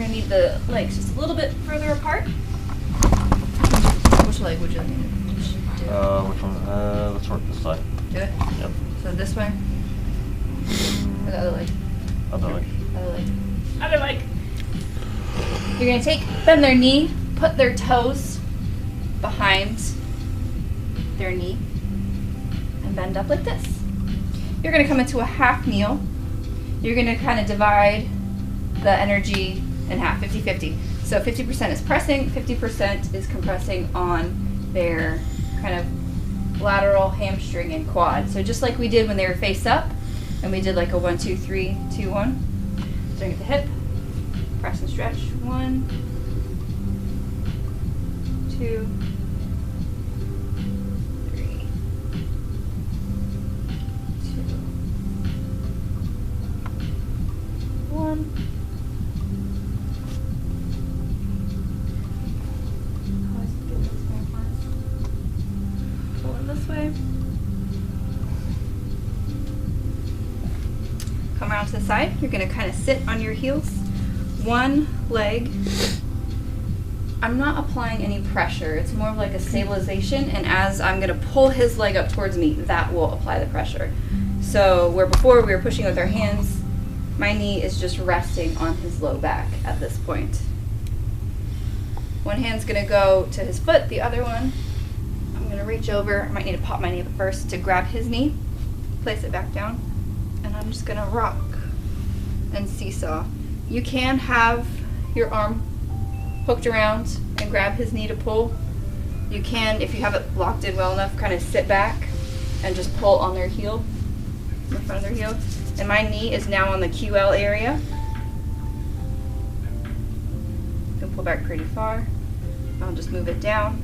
gonna need the legs just a little bit further apart. Which leg would you need to do? Which one? Let's work this side. Do it? Yep. So this way? Or the other leg? Other leg. Other leg. Other leg. You're gonna bend their knee, put their toes behind their knee, and bend up like this. You're gonna come into a half kneel. You're gonna kind of divide the energy in half, 50-50. So 50% is pressing, 50% is compressing on their kind of lateral hamstring and quad. So just like we did when they were face up, and we did like a 1, 2, 3, 2, 1. Starting at the hip, press and stretch. 1, 2, 3, 2, 1. Pull it this way. Come around to the side. You're going to kind of sit on your heels. One leg. I'm not applying any pressure. It's more of like a stabilization, and as I'm going to pull his leg up towards me, that will apply the pressure. So where before we were pushing with our hands, my knee is just resting on his low back at this point. One hand's going to go to his foot, the other one, I'm going to reach over. I might need to pop my knee up first to grab his knee, place it back down, and I'm just going to rock and seesaw. You can have your arm hooked around and grab his knee to pull. You can, if you have it locked in well enough, kind of sit back and just pull on their heel, in the front of their heel. And my knee is now on the QL area. You can pull back pretty far. I'll just move it down,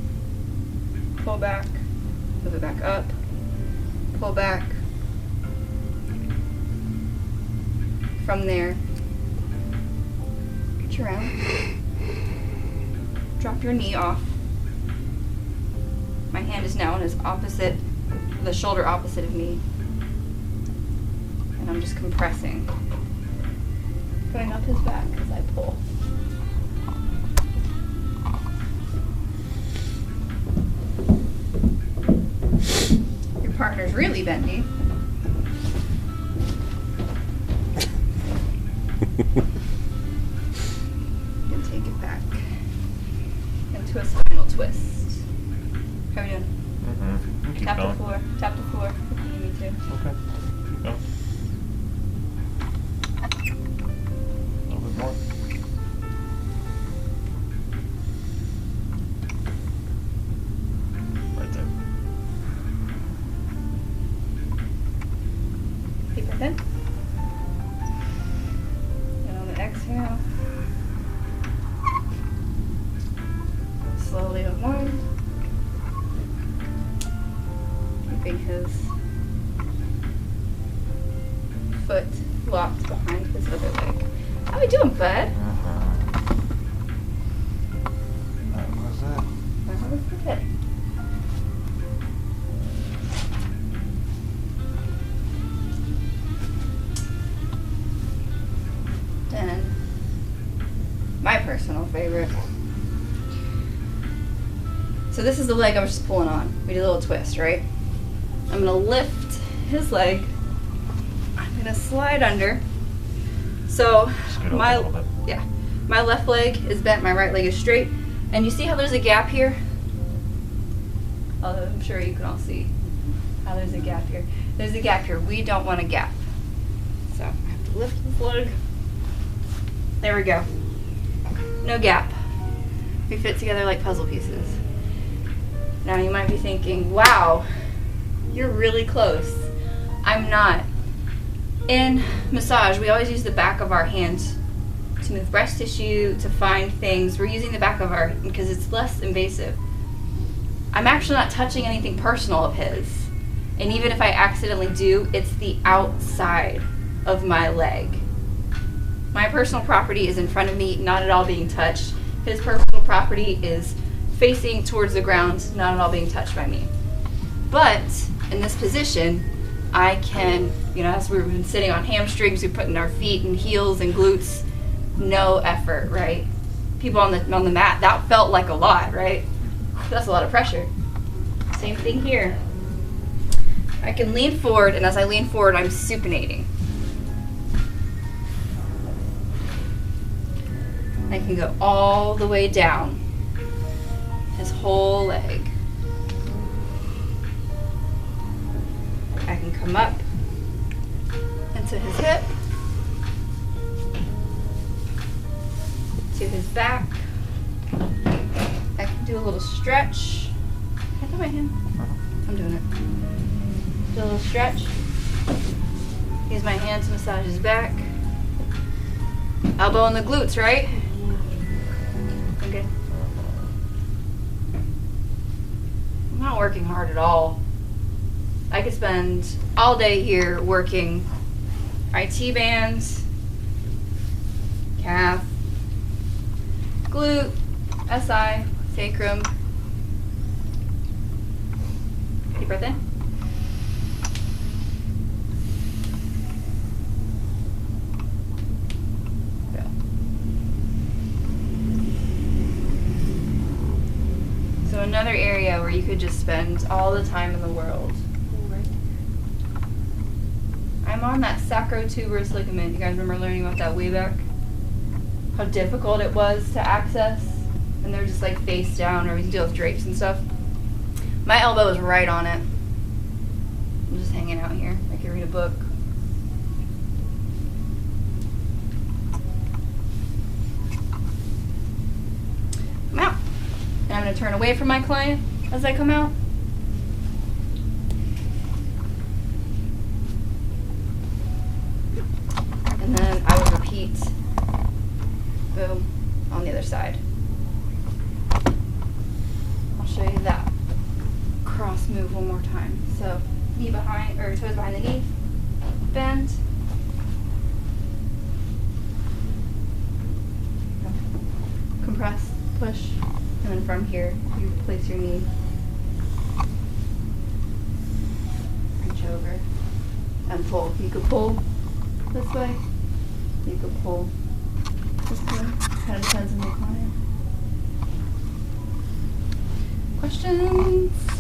pull back, move it back up, pull back. From there, reach around, drop your knee off. My hand is now on his opposite, the shoulder opposite of me. And I'm just compressing, going up his back as I pull. Your partner's really bendy. You can take it back into a spinal twist. How are we doing? Mm-hmm. Keep Tap going. the floor. Tap the floor. If you need me to. Okay. Keep going. A little bit more. Right there. Keep it in. And on the exhale, slowly unwind. Keeping his foot locked behind his other leg. How we doing, bud? That was it. That was good. Then, my personal favorite. So this is the leg I was just pulling on. We did a little twist, right? I'm gonna lift his leg. I'm gonna slide under. So Scoot over my a little bit. my left leg is bent, my right leg is straight. And you see how there's a gap here? Although I'm sure you can all see how there's a gap here. There's a gap here. We don't want a gap. So I have to lift this leg. There we go. No gap. We fit together like puzzle pieces. Now you might be thinking, wow, you're really close. I'm not. In massage, we always use the back of our hands to move breast tissue, to find things. We're using the back of our, because it's less invasive. I'm actually not touching anything personal of his. And even if I accidentally do, it's the outside of my leg. My personal property is in front of me, not at all being touched. His personal property is facing towards the ground, not at all being touched by me. But in this position, I can, as we've been sitting on hamstrings, we put in our feet and heels and glutes, no effort, right? People on the mat, that felt like a lot, right? That's a lot of pressure. Same thing here. I can lean forward, and as I lean forward, I'm supinating. I can go all the way down his whole leg. I can come up into his hip, to his back. I can do a little stretch. Can I do my hand? I'm doing it. Do a little stretch. Use my hand to massage his back. Elbow in the glutes, right? Okay. I'm not working hard at all. I could spend all day here working IT bands, calf, glute, SI, sacrum. Deep breath in. Go. So another area where you could just spend all the time in the world. I'm on that sacrotuberous ligament. You guys remember learning about that way back? How difficult it was to access, and they're just like face down, or we can deal with drapes and stuff. My elbow is right on it. I'm just hanging out here. I can read a book. Come out. And I'm going to turn away from my client as I come out. And then I will repeat, boom, on the other side. I'll show you that cross move one more time. So knee behind, or toes behind the knee, bend. Compress, push, and then from here, you place your knee. Reach over and pull. You could pull this way. You could pull this way. Kind of depends on the client. Questions?